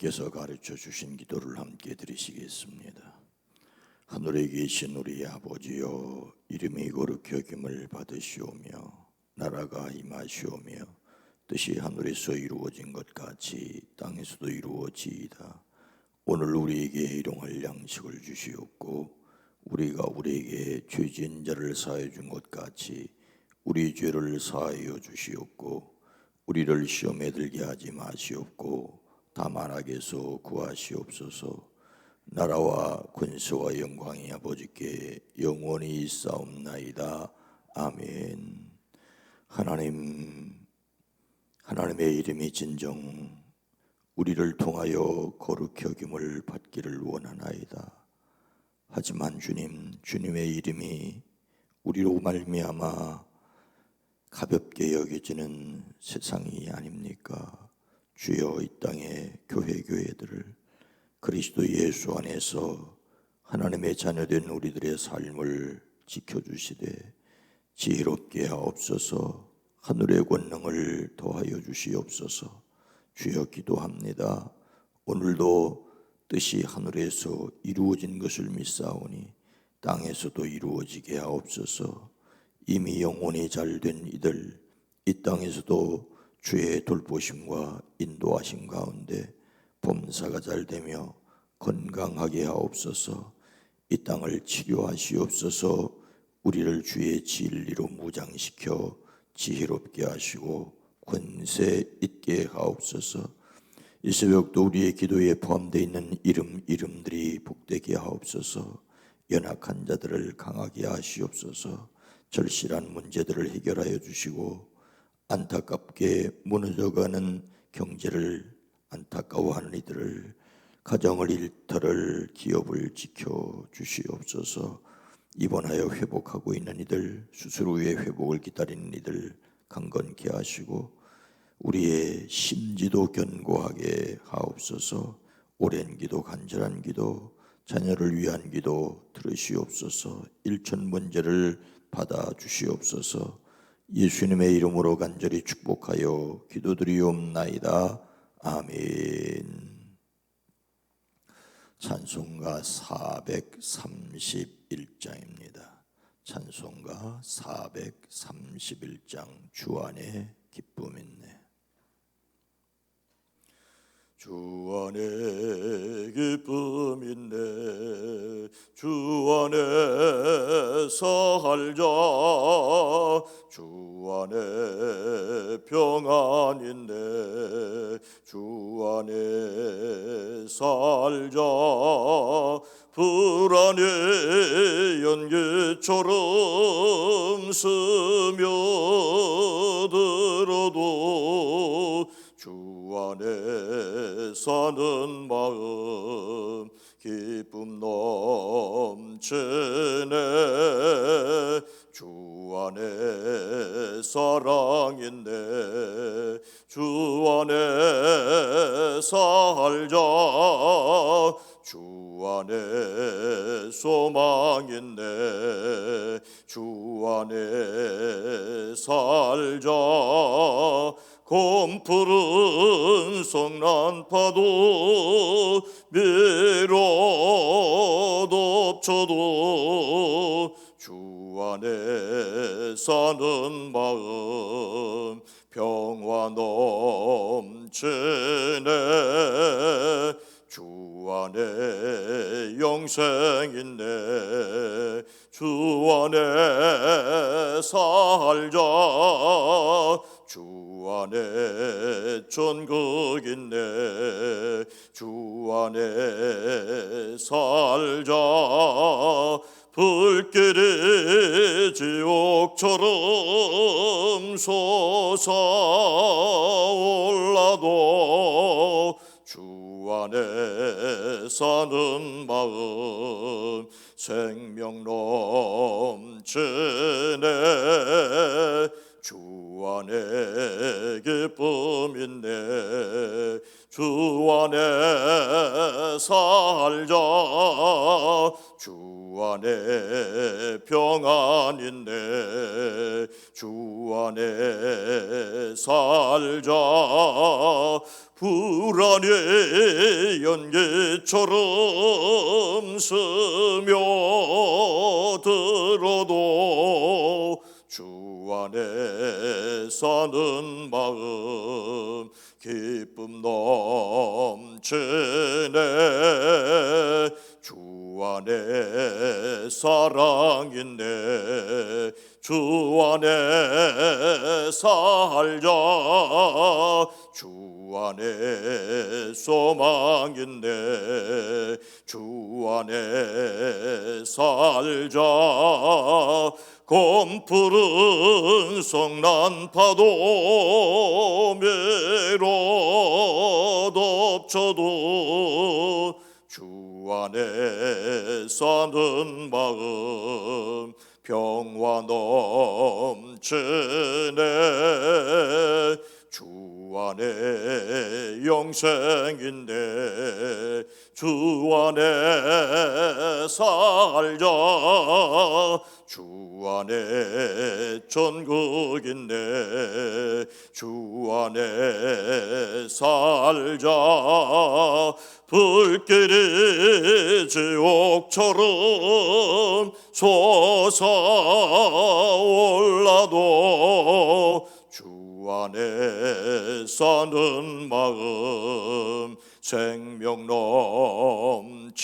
성령께서 가르쳐 주신 기도를 함께 드리시겠습니다. 하늘에 계신 우리 아버지여, 이름이 거룩히 여김을 받으시오며 나라가 임하시오며 뜻이 하늘에서 이루어진 것 같이 땅에서도 이루어지이다. 오늘 우리에게 일용할 양식을 주시옵고 우리가 우리에게 죄 지은 자를 사하여 준 것 같이 우리 죄를 사하여 주시옵고 우리를 시험에 들게 하지 마시옵고 다만 악에서 구하시옵소서. 나라와 권세와 영광이 아버지께 영원히 있사옵나이다. 아멘. 하나님의 이름이 진정 우리를 통하여 거룩히 여김을 받기를 원하나이다. 하지만 주님의 이름이 우리로 말미암아 가볍게 여겨지는 세상이 아닙니까? 주여, 이 땅의 교회들을 그리스도 예수 안에서 하나님의 자녀된 우리들의 삶을 지켜주시되 지혜롭게 하옵소서. 하늘의 권능을 더하여 주시옵소서. 주여, 기도합니다. 오늘도 뜻이 하늘에서 이루어진 것을 믿사오니 땅에서도 이루어지게 하옵소서. 이미 영혼이 잘된 이들, 이 땅에서도 주의 돌보심과 인도하심 가운데 범사가 잘되며 건강하게 하옵소서. 이 땅을 치료하시옵소서. 우리를 주의 진리로 무장시켜 지혜롭게 하시고 권세 있게 하옵소서. 이 새벽도 우리의 기도에 포함되어 있는 이름들이 복되게 하옵소서. 연약한 자들을 강하게 하시옵소서. 절실한 문제들을 해결하여 주시고 안타깝게 무너져가는 경제를 안타까워하는 이들을, 가정을 일터를, 기업을 지켜 주시옵소서. 입원하여 회복하고 있는 이들, 수술 후에 회복을 기다리는 이들 강건케 하시고 우리의 심지도 견고하게 하옵소서. 오랜 기도, 간절한 기도, 자녀를 위한 기도 들으시옵소서. 일천 문제를 받아 주시옵소서. 예수님의 이름으로 간절히 축복하여 기도드리옵나이다. 아멘. 찬송가 431장입니다. 찬송가 431장 주 안에 기쁨 있네. 주 안에 기쁨 있네. 주 안에 살자. 주 안에 평안 있네. 주 안에 살자. 불안의 연기처럼 스며들어도 주 안에 사는 마음 기쁨 넘치네. 주 안에 사랑 있네. 주 안에 살자. 주 안에 소망 있네. 주 안에 살자. 검푸른 성난파도 밀어덮쳐도 주 안에 사는 마음 평화 넘치네. 주 안에 영생 있네. 주 안에 살자. 주 안에 천국 있네. 주 안에 살자. 불길이 지옥처럼 솟아올라도 주 안에 사는 마음 생명 넘치네. 주 안에 기쁨 있네. 주 안에 살자. 주 안에 평안 있네. 주 안에 살자. 불안의 연기처럼 스며들어도 주 안에 사는 마음 기쁨 넘치네. 주 안에 사랑 있네. 주 안에 살자. 주 안에 소망 있네. 주 안에 살자. 검푸른 성난 파도 밀어 덮쳐도 주 안에 사는 마음 평화 넘치네. 주 안에 영생 있네. 주 안에 살자. 주 안에 천국 있네. 주 안에 살자. 불길이 지옥처럼 솟아올라도 주 안에 사는 마음 생명 넘치네.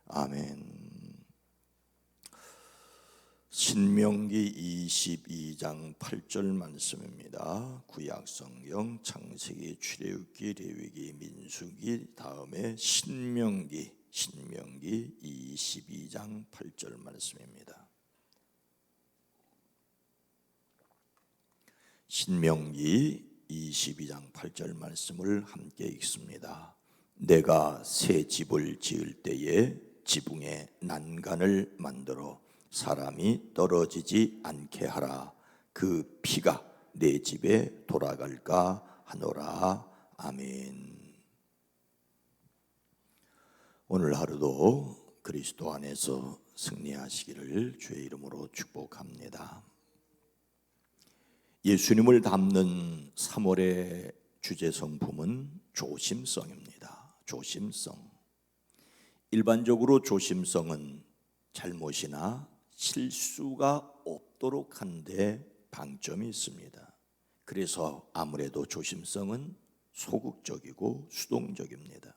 아멘. 신명기 22장 8절 말씀입니다. 구약성경 창세기, 출애굽기, 레위기, 민수기 다음에 신명기 22장 8절 말씀입니다. 신명기 22장 8절 말씀을 함께 읽습니다. 내가 새 집을 지을 때에 지붕에 난간을 만들어 사람이 떨어지지 않게 하라. 그 피가 내 집에 돌아갈까 하노라. 아멘. 오늘 하루도 그리스도 안에서 승리하시기를 주의 이름으로 축복합니다. 예수님을 담는 3월의 주제 성품은 조심성입니다. 조심성. 일반적으로 조심성은 잘못이나 실수가 없도록 하는데 방점이 있습니다. 그래서 아무래도 조심성은 소극적이고 수동적입니다.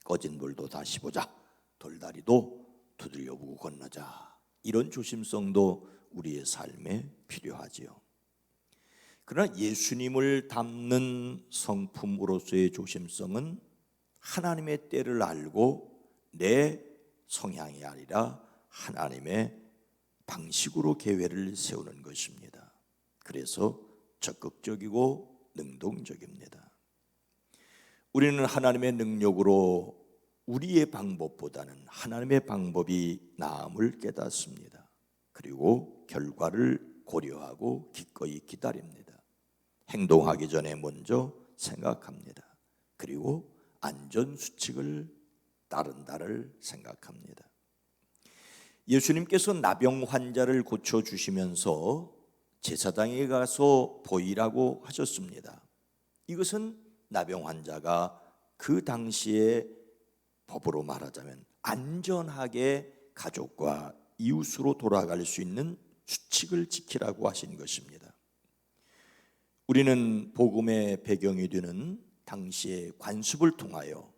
꺼진 물도 다시 보자, 돌다리도 두들려보고 건너자. 이런 조심성도 우리의 삶에 필요하지요. 그러나 예수님을 담는 성품으로서의 조심성은 하나님의 때를 알고 내 성향이 아니라 하나님의 방식으로 계획을 세우는 것입니다. 그래서 적극적이고 능동적입니다. 우리는 하나님의 능력으로 우리의 방법보다는 하나님의 방법이 나음을 깨닫습니다. 그리고 결과를 고려하고 기꺼이 기다립니다. 행동하기 전에 먼저 생각합니다. 그리고 안전수칙을 따른다를 생각합니다. 예수님께서 나병 환자를 고쳐주시면서 제사장에 가서 보이라고 하셨습니다. 이것은 나병 환자가 그 당시에 법으로 말하자면 안전하게 가족과 이웃으로 돌아갈 수 있는 수칙을 지키라고 하신 것입니다. 우리는 복음의 배경이 되는 당시의 관습을 통하여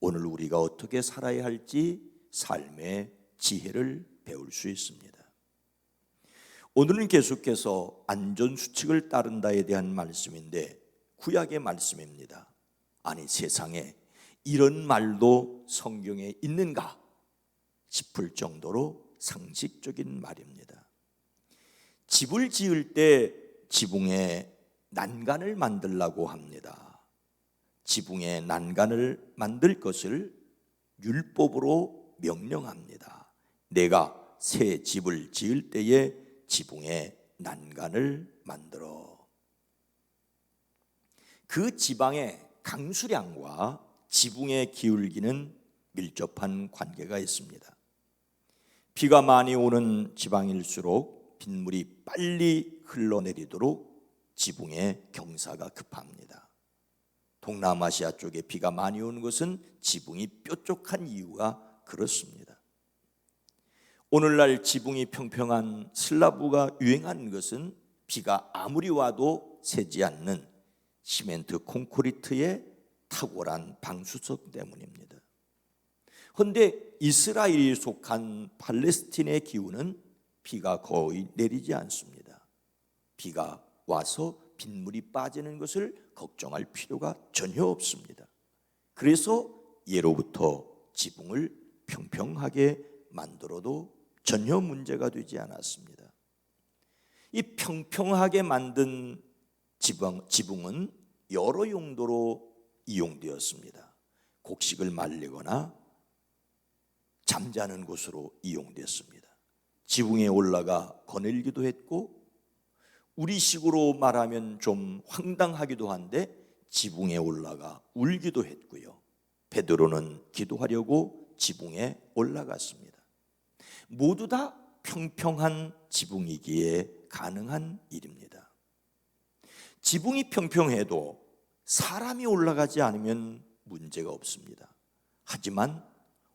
오늘 우리가 어떻게 살아야 할지 삶의 지혜를 배울 수 있습니다. 오늘은 계속해서 안전수칙을 따른다에 대한 말씀인데 구약의 말씀입니다. 아니 세상에 이런 말도 성경에 있는가 싶을 정도로 상식적인 말입니다. 집을 지을 때 지붕에 난간을 만들라고 합니다. 지붕에 난간을 만들 것을 율법으로 명령합니다. 내가 새 집을 지을 때에 지붕에 난간을 만들어. 그 지방의 강수량과 지붕의 기울기는 밀접한 관계가 있습니다. 비가 많이 오는 지방일수록 빗물이 빨리 흘러내리도록 지붕에 경사가 급합니다. 동남아시아 쪽에 비가 많이 오는 것은 지붕이 뾰족한 이유가 그렇습니다. 오늘날 지붕이 평평한 슬라브가 유행하는 것은 비가 아무리 와도 새지 않는 시멘트 콘크리트의 탁월한 방수성 때문입니다. 그런데 이스라엘이 속한 팔레스틴의 기후는 비가 거의 내리지 않습니다. 비가 와서 빗물이 빠지는 것을 걱정할 필요가 전혀 없습니다. 그래서 예로부터 지붕을 평평하게 만들어도 전혀 문제가 되지 않았습니다. 이 평평하게 만든 지붕은 여러 용도로 이용되었습니다. 곡식을 말리거나 잠자는 곳으로 이용됐습니다. 지붕에 올라가 거닐기도 했고, 우리식으로 말하면 좀 황당하기도 한데 지붕에 올라가 울기도 했고요. 베드로는 기도하려고 지붕에 올라갔습니다. 모두 다 평평한 지붕이기에 가능한 일입니다. 지붕이 평평해도 사람이 올라가지 않으면 문제가 없습니다. 하지만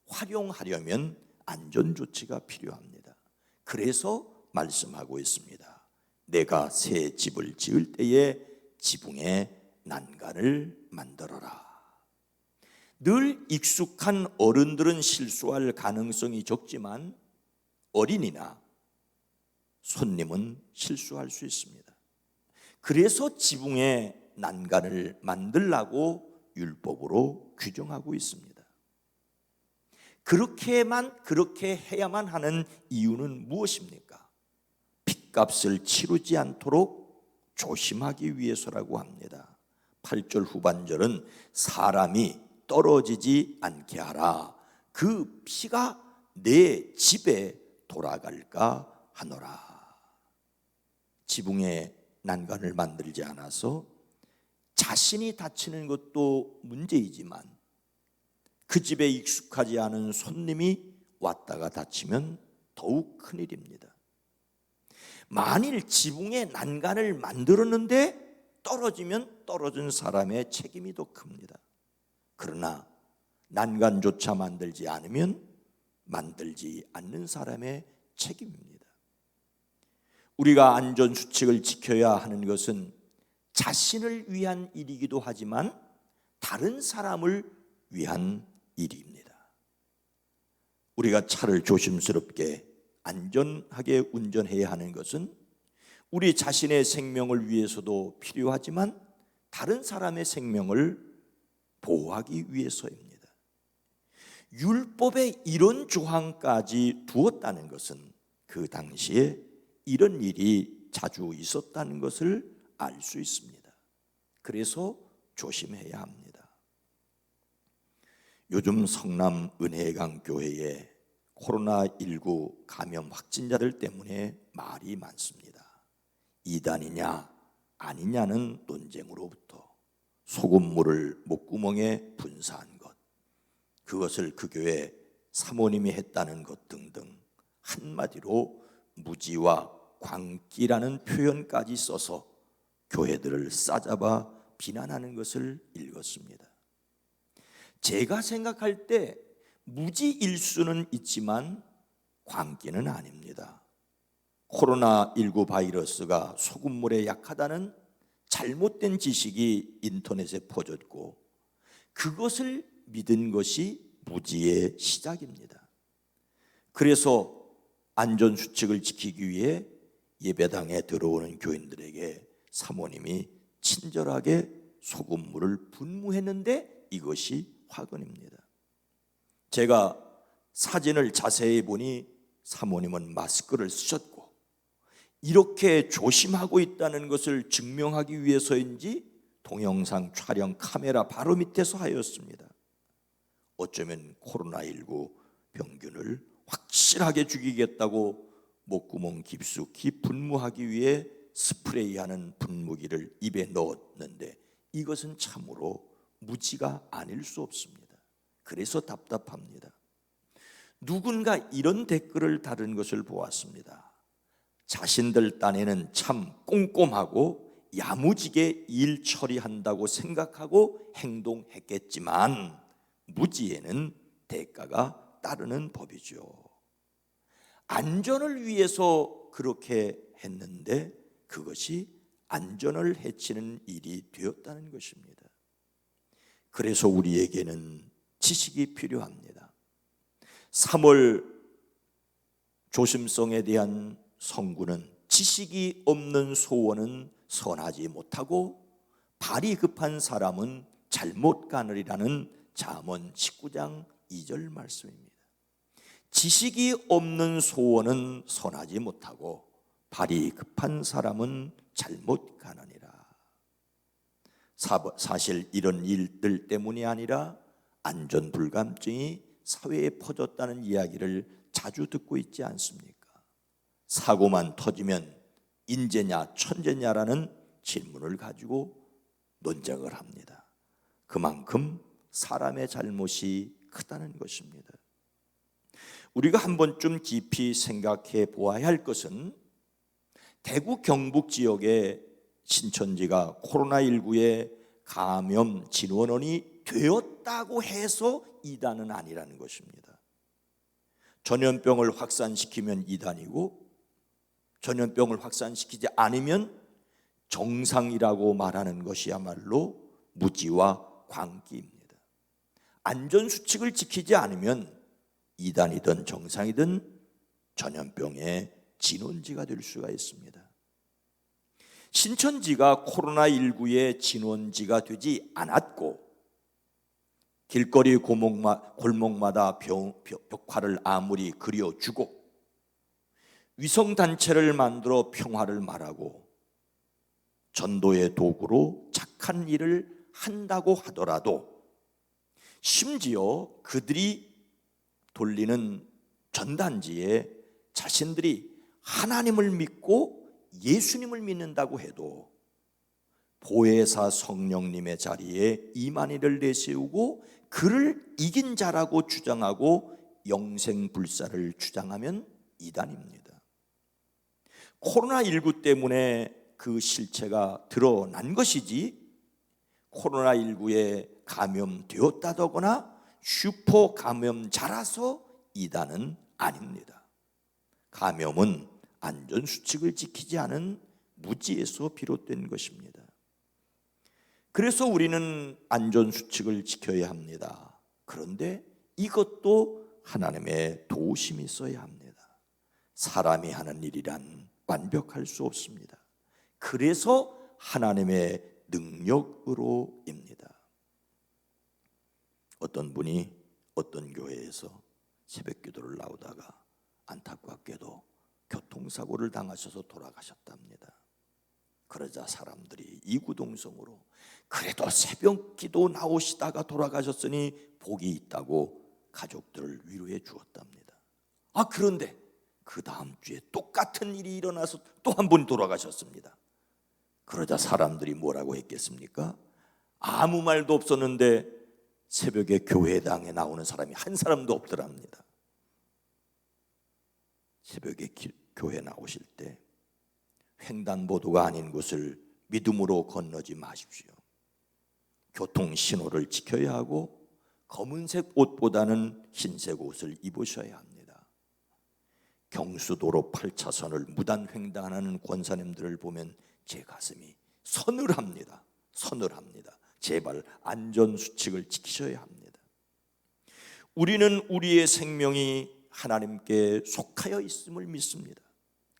활용하려면 안전조치가 필요합니다. 그래서 말씀하고 있습니다. 내가 새 집을 지을 때에 지붕에 난간을 만들어라. 늘 익숙한 어른들은 실수할 가능성이 적지만 어린이나 손님은 실수할 수 있습니다. 그래서 지붕에 난간을 만들라고 율법으로 규정하고 있습니다. 그렇게 해야만 하는 이유는 무엇입니까? 빚값을 치르지 않도록 조심하기 위해서라고 합니다. 8절 후반절은 사람이 떨어지지 않게 하라. 그 피가 내 집에 돌아갈까 하노라. 지붕에 난간을 만들지 않아서 자신이 다치는 것도 문제이지만 그 집에 익숙하지 않은 손님이 왔다가 다치면 더욱 큰일입니다. 만일 지붕에 난간을 만들었는데 떨어지면 떨어진 사람의 책임이 더 큽니다. 그러나 난간조차 만들지 않으면 만들지 않는 사람의 책임입니다. 우리가 안전수칙을 지켜야 하는 것은 자신을 위한 일이기도 하지만 다른 사람을 위한 일입니다. 우리가 차를 조심스럽게 안전하게 운전해야 하는 것은 우리 자신의 생명을 위해서도 필요하지만 다른 사람의 생명을 보호하기 위해서입니다. 율법에 이런 조항까지 두었다는 것은 그 당시에 이런 일이 자주 있었다는 것을 알 수 있습니다. 그래서 조심해야 합니다. 요즘 성남 은혜강 교회에 코로나19 감염 확진자들 때문에 말이 많습니다. 이단이냐 아니냐는 논쟁으로부터 소금물을 목구멍에 분사한 것, 그것을 그 교회 사모님이 했다는 것 등등 한마디로 무지와 광기라는 표현까지 써서 교회들을 싸잡아 비난하는 것을 읽었습니다. 제가 생각할 때 무지일 수는 있지만 광기는 아닙니다. 코로나19 바이러스가 소금물에 약하다는 잘못된 지식이 인터넷에 퍼졌고 그것을 믿은 것이 무지의 시작입니다. 그래서 안전수칙을 지키기 위해 예배당에 들어오는 교인들에게 사모님이 친절하게 소금물을 분무했는데 이것이 화근입니다. 제가 사진을 자세히 보니 사모님은 마스크를 쓰셨고 이렇게 조심하고 있다는 것을 증명하기 위해서인지 동영상 촬영 카메라 바로 밑에서 하였습니다. 어쩌면 코로나19 병균을 확실하게 죽이겠다고 목구멍 깊숙이 분무하기 위해 스프레이하는 분무기를 입에 넣었는데 이것은 참으로 무지가 아닐 수 없습니다. 그래서 답답합니다. 누군가 이런 댓글을 다른 것을 보았습니다. 자신들 딴에는 참 꼼꼼하고 야무지게 일 처리한다고 생각하고 행동했겠지만 무지에는 대가가 따르는 법이죠. 안전을 위해서 그렇게 했는데 그것이 안전을 해치는 일이 되었다는 것입니다. 그래서 우리에게는 지식이 필요합니다. 3월 조심성에 대한 성구는 지식이 없는 소원은 선하지 못하고 발이 급한 사람은 잘못 가느리라는 잠언 19장 2절 말씀입니다. 지식이 없는 소원은 선하지 못하고 발이 급한 사람은 잘못 가느니라. 사실 이런 일들 때문이 아니라 안전불감증이 사회에 퍼졌다는 이야기를 자주 듣고 있지 않습니까? 사고만 터지면 인재냐 천재냐라는 질문을 가지고 논쟁을 합니다. 그만큼 사람의 잘못이 크다는 것입니다. 우리가 한 번쯤 깊이 생각해 보아야 할 것은 대구 경북 지역의 신천지가 코로나19에 감염 진원원이 되었다고 해서 이단은 아니라는 것입니다. 전염병을 확산시키면 이단이고 전염병을 확산시키지 않으면 정상이라고 말하는 것이야말로 무지와 광기입니다. 안전수칙을 지키지 않으면 이단이든 정상이든 전염병의 진원지가 될 수가 있습니다. 신천지가 코로나19의 진원지가 되지 않았고 길거리 골목마다 벽화를 아무리 그려주고 위성단체를 만들어 평화를 말하고 전도의 도구로 착한 일을 한다고 하더라도 심지어 그들이 돌리는 전단지에 자신들이 하나님을 믿고 예수님을 믿는다고 해도 보혜사 성령님의 자리에 이만희를 내세우고 그를 이긴 자라고 주장하고 영생불사를 주장하면 이단입니다. 코로나19 때문에 그 실체가 드러난 것이지 코로나19에 감염되었다거나 슈퍼 감염자라서 이단은 아닙니다. 감염은 안전수칙을 지키지 않은 무지에서 비롯된 것입니다. 그래서 우리는 안전수칙을 지켜야 합니다. 그런데 이것도 하나님의 도우심이 있어야 합니다. 사람이 하는 일이란 완벽할 수 없습니다. 그래서 하나님의 능력으로입니다. 어떤 분이 어떤 교회에서 새벽 기도를 나오다가 안타깝게도 교통사고를 당하셔서 돌아가셨답니다. 그러자 사람들이 이구동성으로 그래도 새벽 기도 나오시다가 돌아가셨으니 복이 있다고 가족들을 위로해 주었답니다. 그런데 그 다음 주에 똑같은 일이 일어나서 또 한 분 돌아가셨습니다. 그러자 사람들이 뭐라고 했겠습니까? 아무 말도 없었는데 새벽에 교회당에 나오는 사람이 한 사람도 없더랍니다. 새벽에 교회 나오실 때 횡단보도가 아닌 곳을 믿음으로 건너지 마십시오. 교통신호를 지켜야 하고 검은색 옷보다는 흰색 옷을 입으셔야 합니다. 경수도로 8차선을 무단 횡단하는 권사님들을 보면 제 가슴이 서늘합니다. 서늘합니다. 제발 안전수칙을 지키셔야 합니다. 우리는 우리의 생명이 하나님께 속하여 있음을 믿습니다.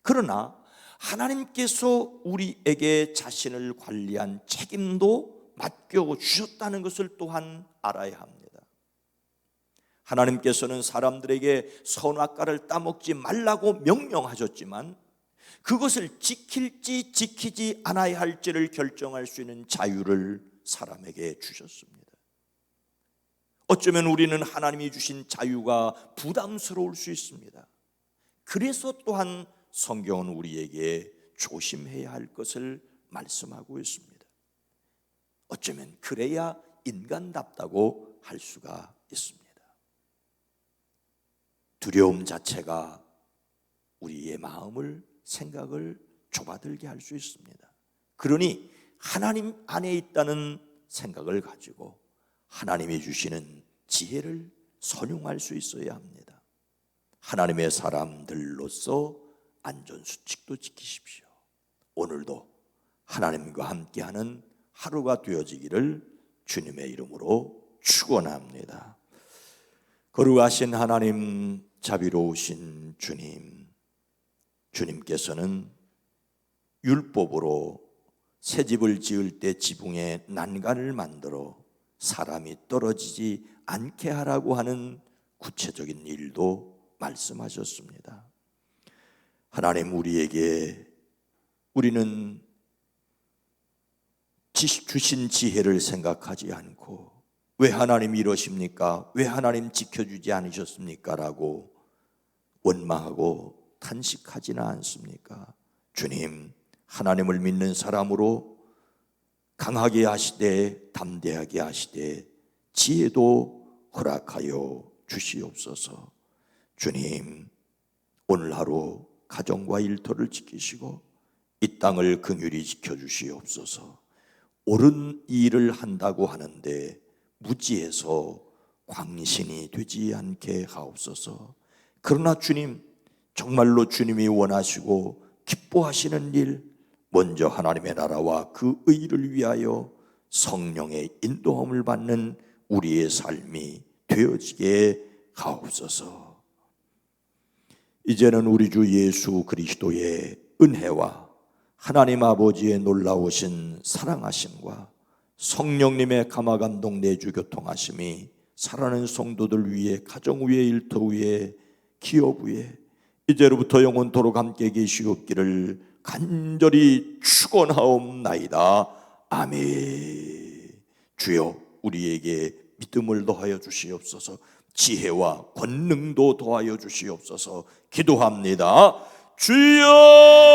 그러나 하나님께서 우리에게 자신을 관리한 책임도 맡겨주셨다는 것을 또한 알아야 합니다. 하나님께서는 사람들에게 선악과를 따먹지 말라고 명령하셨지만 그것을 지킬지 지키지 않아야 할지를 결정할 수 있는 자유를 사람에게 주셨습니다. 어쩌면 우리는 하나님이 주신 자유가 부담스러울 수 있습니다. 그래서 또한 성경은 우리에게 조심해야 할 것을 말씀하고 있습니다. 어쩌면 그래야 인간답다고 할 수가 있습니다. 두려움 자체가 우리의 마음을 생각을 좁아들게 할 수 있습니다. 그러니 하나님 안에 있다는 생각을 가지고 하나님이 주시는 지혜를 선용할 수 있어야 합니다. 하나님의 사람들로서 안전수칙도 지키십시오. 오늘도 하나님과 함께하는 하루가 되어지기를 주님의 이름으로 축원합니다. 거룩하신 하나님, 자비로우신 주님, 주님께서는 율법으로 새 집을 지을 때 지붕에 난간을 만들어 사람이 떨어지지 않게 하라고 하는 구체적인 일도 말씀하셨습니다. 하나님, 우리는 주신 지혜를 생각하지 않고 왜 하나님 이러십니까? 왜 하나님 지켜주지 않으셨습니까? 라고 원망하고 탄식하지는 않습니까? 주님, 하나님을 믿는 사람으로 강하게 하시되 담대하게 하시되 지혜도 허락하여 주시옵소서. 주님, 오늘 하루 가정과 일터를 지키시고 이 땅을 긍휼히 지켜주시옵소서. 옳은 일을 한다고 하는데 무지해서 광신이 되지 않게 하옵소서. 그러나 주님, 정말로 주님이 원하시고 기뻐하시는 일, 먼저 하나님의 나라와 그 의를 위하여 성령의 인도함을 받는 우리의 삶이 되어지게 하옵소서. 이제는 우리 주 예수 그리스도의 은혜와 하나님 아버지의 놀라우신 사랑하심과 성령님의 감화감동 내주 교통하심이 사랑하는 성도들 위에, 가정 위에, 일터 위에, 기업 위에 이제로부터 영원토록 함께 계시옵기를 간절히 축원하옵나이다. 아멘. 주여, 우리에게 믿음을 더하여 주시옵소서. 지혜와 권능도 더하여 주시옵소서. 기도합니다. 주여!